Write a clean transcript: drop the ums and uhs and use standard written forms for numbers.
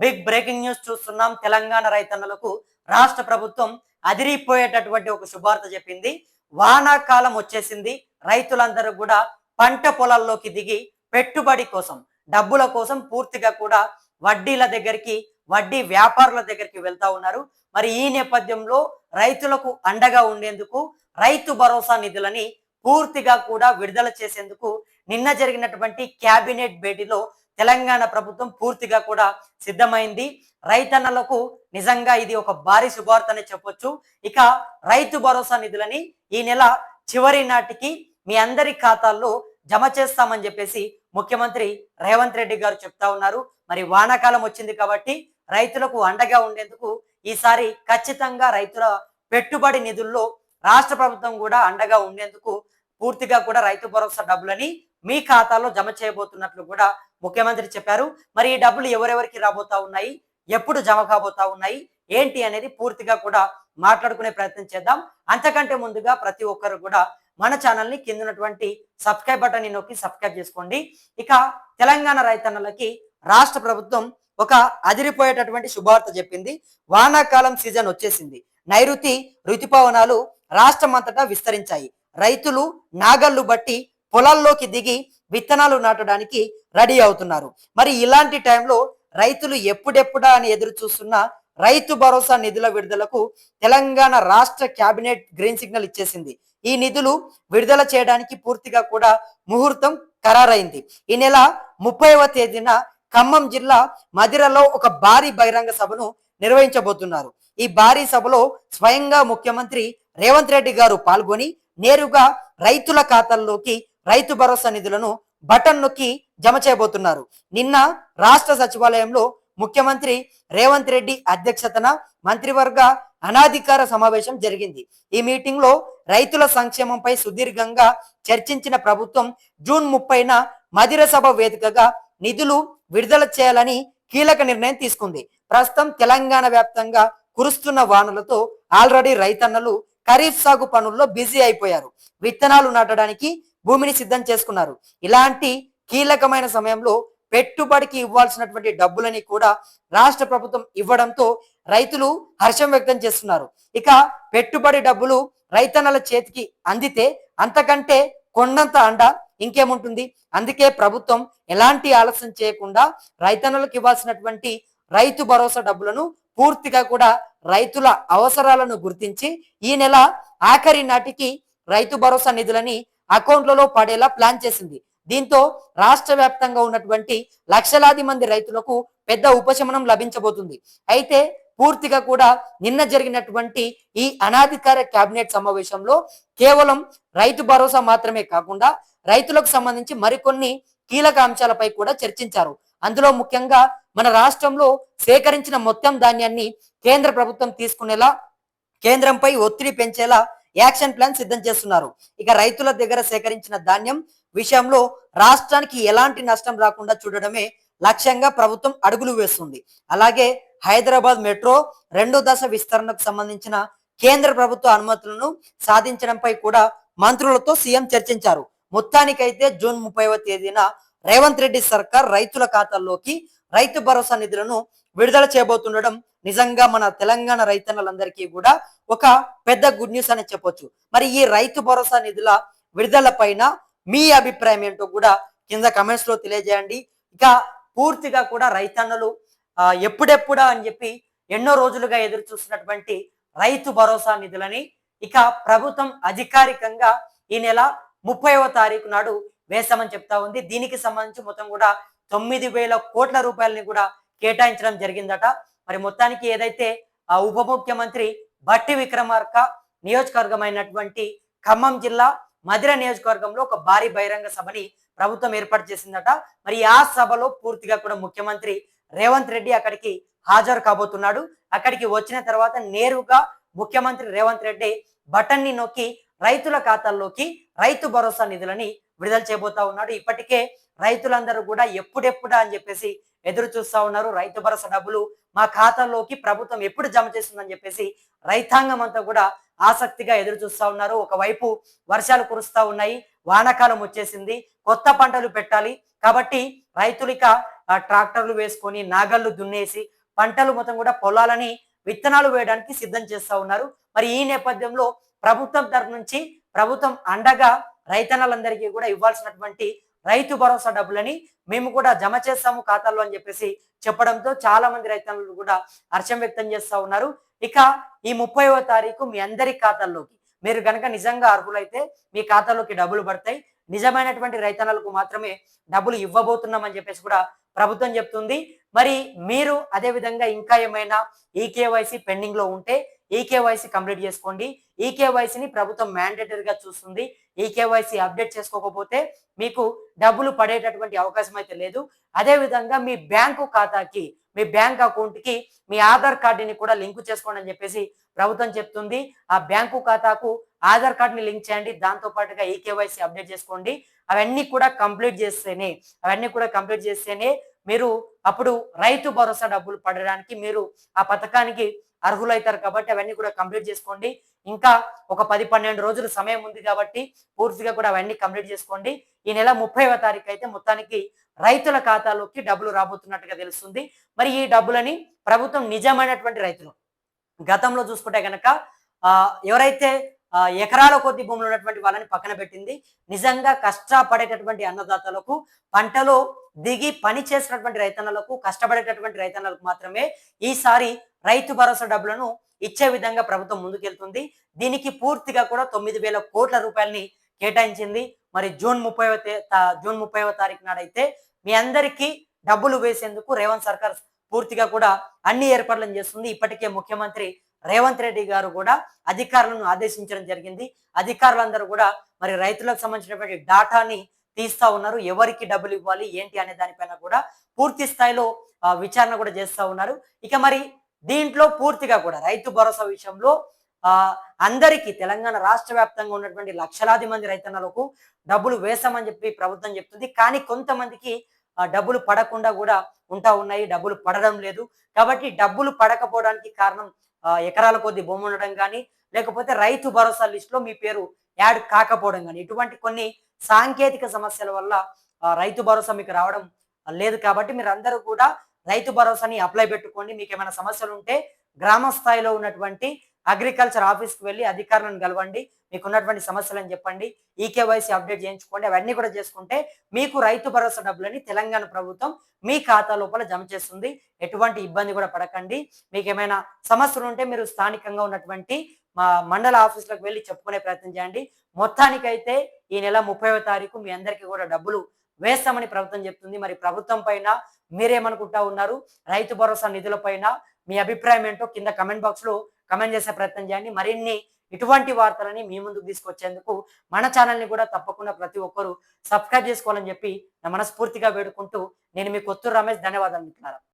Big breaking news చూస్తున్నాం. తెలంగాణ రైతన్నలకు రాష్ట్ర ప్రభుత్వం అదిరిపోయేటటువంటి ఒక శుభార్త చెప్పింది. వానాకాలం వచ్చేసింది. రైతులందరూ కూడా పంట పొలాల్లోకి దిగి పెట్టుబడి కోసం, డబ్బుల కోసం పూర్తిగా కూడా వడ్డీల దగ్గరికి, వడ్డీ వ్యాపారుల దగ్గరికి వెళ్తా ఉన్నారు. మరి ఈ నేపథ్యంలో రైతులకు అండగా ఉండేందుకు రైతు భరోసా నిధులని పూర్తిగా కూడా విడుదల చేసేందుకు నిన్న జరిగినటువంటి కేబినెట్ భేటీలో తెలంగాణ ప్రభుత్వం పూర్తిగా కూడా సిద్ధమైంది. రైతన్నలకు నిజంగా ఇది ఒక భారీ శుభార్త అని చెప్పొచ్చు. ఇక రైతు భరోసా నిధులని ఈ నెల చివరి నాటికి మీ అందరి ఖాతాల్లో జమ చేస్తామని చెప్పేసి ముఖ్యమంత్రి రేవంత్ రెడ్డి గారు చెప్తా ఉన్నారు. మరి వానాకాలం వచ్చింది కాబట్టి రైతులకు అండగా ఉండేందుకు ఈసారి ఖచ్చితంగా రైతుల పెట్టుబడి నిధుల్లో రాష్ట్ర ప్రభుత్వం కూడా అండగా ఉండేందుకు పూర్తిగా కూడా రైతు భరోసా డబ్బులని మీ ఖాతాలో జమ చేయబోతున్నట్లు కూడా ముఖ్యమంత్రి చెప్పారు. మరి ఈ డబ్బులు ఎవరెవరికి రాబోతా ఉన్నాయి, ఎప్పుడు జమ కాబోతా ఉన్నాయి, ఏంటి అనేది పూర్తిగా కూడా మాట్లాడుకునే ప్రయత్నం చేద్దాం. అంతకంటే ముందుగా ప్రతి ఒక్కరు కూడా మన ఛానల్ని కింద ఉన్నటువంటి సబ్స్క్రైబ్ బటన్ నొక్కి సబ్స్క్రైబ్ చేసుకోండి. ఇక తెలంగాణ రైతన్నలకి రాష్ట్ర ప్రభుత్వం ఒక అదిరిపోయేటటువంటి శుభార్త చెప్పింది. వానాకాలం సీజన్ వచ్చేసింది. నైరుతి ఋతుపవనాలు రాష్ట్రం అంతటా విస్తరించాయి. రైతులు నాగళ్లు బట్టి పొలాల్లోకి దిగి విత్తనాలు నాటడానికి రెడీ అవుతున్నారు. మరి ఇలాంటి టైంలో రైతులు ఎప్పుడెప్పుడా అని ఎదురు చూస్తున్న రైతు భరోసా నిధుల విడుదలకు తెలంగాణ రాష్ట్ర కేబినెట్ గ్రీన్ సిగ్నల్ ఇచ్చేసింది. ఈ నిధులు విడుదల చేయడానికి పూర్తిగా కూడా ముహూర్తం ఖరారైంది. ఈ నెల 30వ తేదీన ఖమ్మం జిల్లా మదిరలో ఒక భారీ బహిరంగ సభను నిర్వహించబోతున్నారు. ఈ భారీ సభలో స్వయంగా ముఖ్యమంత్రి రేవంత్ రెడ్డి గారు పాల్గొని నేరుగా రైతుల ఖాతాల్లోకి రైతు భరోసా నిధులను బటన్ నొక్కి జమ చేయబోతున్నారు. నిన్న రాష్ట్ర సచివాలయంలో ముఖ్యమంత్రి రేవంత్ రెడ్డి అధ్యక్షతన మంత్రివర్గ అనాధికార సమావేశం జరిగింది. ఈ మీటింగ్ లో రైతుల సంక్షేమంపై సుదీర్ఘంగా చర్చించిన ప్రభుత్వం జూన్ 30న మదిర సభ వేదికగా నిధులు విడుదల చేయాలని కీలక నిర్ణయం తీసుకుంది. ప్రస్తుతం తెలంగాణ వ్యాప్తంగా కురుస్తున్న వానలతో ఆల్రెడీ రైతన్నలు ఖరీఫ్ సాగు పనుల్లో బిజీ అయిపోయారు. విత్తనాలు నాటడానికి భూమిని సిద్ధం చేసుకున్నారు. ఇలాంటి కీలకమైన సమయంలో పెట్టుబడికి ఇవ్వాల్సినటువంటి డబ్బులని కూడా రాష్ట్ర ప్రభుత్వం ఇవ్వడంతో రైతులు హర్షం వ్యక్తం చేస్తున్నారు. ఇక పెట్టుబడి డబ్బులు రైతన్నల చేతికి అందితే అంతకంటే కొండంత అండ ఇంకేముంటుంది. అందుకే ప్రభుత్వం ఎలాంటి ఆలస్యం చేయకుండా రైతన్నలకు ఇవ్వాల్సినటువంటి రైతు భరోసా డబ్బులను పూర్తిగా కూడా రైతుల అవసరాలను గుర్తించి ఈ నెల ఆఖరి నాటికి రైతు భరోసా నిధులని అకౌంట్లలో పడేలా ప్లాన్ చేసింది. దీంతో రాష్ట్ర వ్యాప్తంగా ఉన్నటువంటి లక్షలాది మంది రైతులకు పెద్ద ఉపశమనం లభించబోతుంది. అయితే పూర్తిగా కూడా నిన్న జరిగినటువంటి ఈ అనాధికార కేబినెట్ సమావేశంలో కేవలం రైతు భరోసా మాత్రమే కాకుండా రైతులకు సంబంధించి మరికొన్ని కీలక అంశాలపై కూడా చర్చించారు. అందులో ముఖ్యంగా మన రాష్ట్రంలో సేకరించిన మొత్తం ధాన్యాన్ని కేంద్ర ప్రభుత్వం తీసుకునేలా కేంద్రంపై ఒత్తిడి పెంచేలా యాక్షన్ ప్లాన్ సిద్ధం చేస్తున్నారు. ఇక రైతుల దగ్గర సేకరించిన ధాన్యం విషయంలో రాష్ట్రానికి ఎలాంటి నష్టం రాకుండా చూడడమే లక్ష్యంగా ప్రభుత్వం అడుగులు వేస్తుంది. అలాగే హైదరాబాద్ మెట్రో 2వ దశ విస్తరణకు సంబంధించిన కేంద్ర ప్రభుత్వ అనుమతులను సాధించడంపై కూడా మంత్రులతో సీఎం చర్చించారు. మొత్తానికైతే జూన్ 30వ తేదీన రేవంత్ రెడ్డి సర్కార్ రైతుల ఖాతాల్లోకి రైతు భరోసా నిధులను విడుదల చేయబోతుండడం నిజంగా మన తెలంగాణ రైతన్నలందరికీ కూడా ఒక పెద్ద గుడ్ న్యూస్ అని చెప్పొచ్చు. మరి ఈ రైతు భరోసా నిధుల విడుదల పైన మీ అభిప్రాయం ఏంటో కూడా కింద కమెంట్స్ లో తెలియజేయండి. ఇక పూర్తిగా కూడా రైతన్నలు ఎప్పుడెప్పుడా అని చెప్పి ఎన్నో రోజులుగా ఎదురు చూస్తున్నటువంటి రైతు భరోసా నిధులని ఇక ప్రభుత్వం అధికారికంగా ఈ నెల 30వ తారీఖు నాడు వేస్తామని చెప్తా ఉంది. దీనికి సంబంధించి మొత్తం కూడా 9,000 కోట్ల రూపాయలని కూడా కేటాయించడం జరిగిందట. మరి మొత్తానికి ఏదైతే ఉప ముఖ్యమంత్రి బట్టి విక్రమార్క నియోజకవర్గమైనటువంటి ఖమ్మం జిల్లా మదిర నియోజకవర్గంలో ఒక భారీ బహిరంగ సభని ప్రభుత్వం ఏర్పాటు చేసిందట. మరి ఆ సభలో పూర్తిగా కూడా ముఖ్యమంత్రి రేవంత్ రెడ్డి అక్కడికి హాజరు కాబోతున్నాడు. అక్కడికి వచ్చిన తర్వాత నేరుగా ముఖ్యమంత్రి రేవంత్ రెడ్డి బటన్ ని నొక్కి రైతుల ఖాతాల్లోకి రైతు భరోసా నిధులని విడుదల చేయబోతా ఉన్నాడు. ఇప్పటికే రైతులందరూ కూడా ఎప్పుడెప్పుడా అని చెప్పేసి ఎదురు చూస్తా ఉన్నారు. రైతు భరోసా డబ్బులు మా ఖాతాల్లోకి ప్రభుత్వం ఎప్పుడు జమ చేస్తుందని చెప్పేసి రైతాంగం అంతా కూడా ఆసక్తిగా ఎదురు చూస్తా ఉన్నారు. ఒకవైపు వర్షాలు కురుస్తా ఉన్నాయి, వానాకాలం వచ్చేసింది, కొత్త పంటలు పెట్టాలి. కాబట్టి రైతులు ఇక ట్రాక్టర్లు వేసుకొని నాగళ్ళు దున్నేసి పంటలు మొత్తం కూడా పొలాలని విత్తనాలు వేయడానికి సిద్ధం చేస్తా ఉన్నారు. మరి ఈ నేపథ్యంలో ప్రభుత్వం తరపు నుంచి ప్రభుత్వం అండగా రైతన్నలందరికీ కూడా ఇవ్వాల్సినటువంటి రైతు భరోసా డబ్బులని మేము కూడా జమ చేస్తాము ఖాతాల్లో అని చెప్పేసి చెప్పడంతో చాలా మంది రైతన్నలు కూడా హర్షం వ్యక్తం చేస్తా ఉన్నారు. ఇక ఈ 30వ తారీఖు మీ అందరి ఖాతాల్లోకి మీరు గనక నిజంగా అర్హులైతే మీ ఖాతాలోకి డబ్బులు పడతాయి. నిజమైనటువంటి రైతన్నలకు మాత్రమే డబ్బులు ఇవ్వబోతున్నామని చెప్పేసి కూడా ప్రభుత్వం చెప్తుంది. మరి మీరు అదే విధంగా ఇంకా ఏమైనా ఈకేవైసీ పెండింగ్ లో ఉంటే ఈకేవైసీ కంప్లీట్ చేసుకోండి. ఈకేవైసీని ప్రభుత్వం మ్యాండేటరీగా చూస్తుంది. ఈకేవైసీ అప్డేట్ చేసుకోకపోతే మీకు డబ్బులు పడేటటువంటి అవకాశం అయితే లేదు. అదే విధంగా మీ బ్యాంకు ఖాతాకి మీ బ్యాంక్ అకౌంట్ కి మీ ఆధార్ కార్డుని కూడా లింక్ చేసుకోండి అని చెప్పేసి ప్రభుత్వం చెప్తుంది. ఆ బ్యాంకు ఖాతాకు ఆధార్ కార్డుని లింక్ చేయండి. దాంతో పాటుగా ఈకేవైసీ అప్డేట్ చేసుకోండి. అవన్నీ కూడా కంప్లీట్ చేస్తేనే మీరు అప్పుడు రైతు భరోసా డబ్బులు పడడానికి మీరు ఆ పథకానికి అర్హులైతారు. కాబట్టి అవన్నీ కూడా కంప్లీట్ చేసుకోండి. ఇంకా ఒక 10-12 రోజులు సమయం ఉంది కాబట్టి పూర్తిగా కూడా అవన్నీ కంప్లీట్ చేసుకోండి. ఈ నెల 30వ తారీఖు అయితే మొత్తానికి రైతుల ఖాతాలోకి డబ్బులు రాబోతున్నట్టుగా తెలుస్తుంది. మరి ఈ డబ్బులని ప్రభుత్వం నిజమైనటువంటి రైతులు గతంలో చూసుకుంటే గనక ఎవరైతే ఎకరాల కొద్ది భూములు ఉన్నటువంటి వాళ్ళని పక్కన పెట్టింది. నిజంగా కష్టపడేటటువంటి అన్నదాతలకు, పంటలో దిగి పని చేసినటువంటి రైతన్నలకు, కష్టపడేటటువంటి రైతన్నలకు మాత్రమే ఈసారి రైతు భరోసా డబ్బులను ఇచ్చే విధంగా ప్రభుత్వం ముందుకెళ్తుంది. దీనికి పూర్తిగా కూడా 9,000 కోట్ల రూపాయలని కేటాయించింది. మరి జూన్ 30వ తారీఖు నాడైతే మీ అందరికీ డబ్బులు వేసేందుకు రేవంత్ సర్కార్ పూర్తిగా కూడా అన్ని ఏర్పాట్లను చేస్తుంది. ఇప్పటికే ముఖ్యమంత్రి రేవంత్ రెడ్డి గారు కూడా అధికారులను ఆదేశించడం జరిగింది. అధికారులందరూ కూడా మరి రైతులకు సంబంధించినటువంటి డాటాని తీస్తా ఉన్నారు. ఎవరికి డబ్బులు ఇవ్వాలి ఏంటి అనే దానిపైన కూడా పూర్తి స్థాయిలో విచారణ కూడా చేస్తా ఉన్నారు. ఇక మరి దీంట్లో పూర్తిగా కూడా రైతు భరోసా విషయంలో అందరికీ తెలంగాణ రాష్ట్ర వ్యాప్తంగా ఉన్నటువంటి లక్షలాది మంది రైతన్నలకు డబ్బులు వేస్తామని చెప్పి ప్రభుత్వం చెప్తుంది. కానీ కొంతమందికి డబ్బులు పడకుండా కూడా ఉన్నాయి, డబ్బులు పడడం లేదు. కాబట్టి డబ్బులు పడకపోవడానికి కారణం ఎకరాల కొద్ది భూమి ఉండడం కానీ, లేకపోతే రైతు భరోసా లిస్ట్ లో మీ పేరు యాడ్ కాకపోవడం కానీ, ఇటువంటి కొన్ని సాంకేతిక సమస్యల వల్ల రైతు భరోసా మీకు రావడం లేదు. కాబట్టి మీరు అందరూ కూడా రైతు భరోసాని అప్లై పెట్టుకోండి. మీకు ఏమైనా సమస్యలు ఉంటే గ్రామ స్థాయిలో ఉన్నటువంటి అగ్రికల్చర్ ఆఫీస్కి వెళ్ళి అధికారులను కలవండి. మీకు ఉన్నటువంటి సమస్యలను చెప్పండి. ఈకేవైసీ అప్డేట్ చేయించుకోండి. అవన్నీ కూడా చేసుకుంటే మీకు రైతు భరోసా డబ్బులని తెలంగాణ ప్రభుత్వం మీ ఖాతా లోపల జమ చేస్తుంది. ఎటువంటి ఇబ్బంది కూడా పడకండి. మీకు ఏమైనా సమస్యలు ఉంటే మీరు స్థానికంగా ఉన్నటువంటి మా మండల ఆఫీసులకు వెళ్ళి చెప్పుకునే ప్రయత్నం చేయండి. మొత్తానికైతే ఈ నెల 30వ తారీఖు మీ అందరికీ కూడా డబ్బులు వేస్తామని ప్రభుత్వం చెప్తుంది. మరి ప్రభుత్వం పైన మీరేమనుకుంటా ఉన్నారు? రైతు భరోసా నిధుల పైన మీ అభిప్రాయం ఏంటో కింద కమెంట్ బాక్స్ లో కమెంట్ చేసే ప్రయత్నం చేయండి. మరిన్ని ఇటువంటి వార్తలని మీ ముందుకు తీసుకొచ్చేందుకు మన ఛానల్ని కూడా తప్పకుండా ప్రతి ఒక్కరూ సబ్స్క్రైబ్ చేసుకోవాలని చెప్పి నా మనస్ఫూర్తిగా వేడుకుంటూ నేను మీ కొత్తూరు రమేష్. ధన్యవాదాలు మిత్రులారా.